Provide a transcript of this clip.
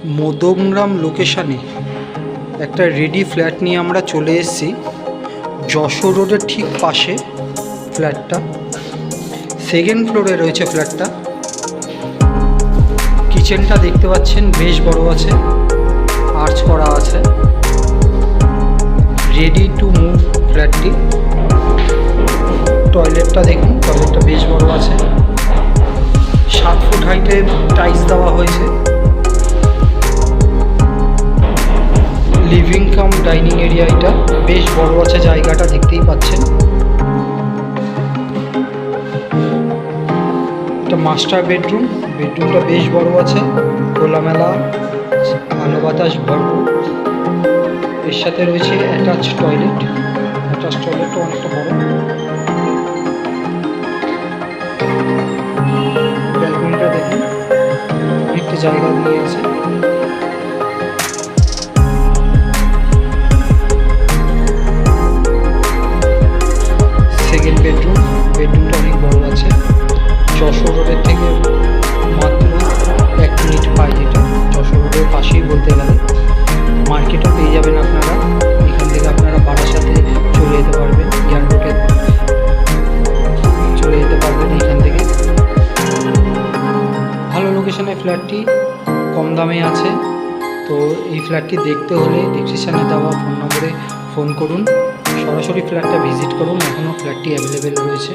মধ্যমগ্রাম লোকেশানে একটা ready flat নিয়ে আমরা চলে এসেছি। যশোর রোডের ঠিক পাশে ফ্ল্যাটটা, সেকেন্ড ফ্লোরে রয়েছে ফ্ল্যাটটা। কিচেনটা দেখতে পাচ্ছেন বেশ বড় আছে, আর্চ করা আছে। রেডি টু মুভ ফ্ল্যাটটি। টয়লেটটা দেখুন, টয়লেটটা বেশ বড় আছে। 7 ফুট হাইটের টাইলস দেওয়া হয়েছে। লিভিং কাম ডাইনিং এরিয়া, এটা বেশ বড় আছে, জায়গাটা দেখতেই পাচ্ছেন। এটা মাস্টার বেডরুম। বেডরুমটা বেশ বড় আছে, খোলামেলা, আলো বাতাস ভরপুর। এর সাথে রয়েছে অ্যাটাচ টয়লেট। অ্যাটাচ টয়লেটটা অনেকটা বড়। ব্যালকনিটা দেখুন, অনেকটা জায়গা দিয়ে আছে। Second bedroom. বেডরুমটা অনেক বড় আছে। যশোর রোডের থেকে মাত্র 1 মিনিট পাই, এটা যশোর রোডের পাশেই বলতে গেলে। মার্কেটও পেয়ে যাবেন আপনারা। এখান থেকে আপনারা বারাসাতে চলে যেতে পারবেন, এয়ারপোর্টে চলে যেতে পারবেন এখান থেকে। ভালো লোকেশনে ফ্ল্যাটটি, কম দামে আছে। তো এই ফ্ল্যাটটি দেখতে হলে ডিসক্রিপশানে দেওয়া ফোন নম্বরে ফোন করুন, সরাসরি ফ্ল্যাটটা ভিজিট করুন। এখনও ফ্ল্যাটটি অ্যাভেলেবেল রয়েছে।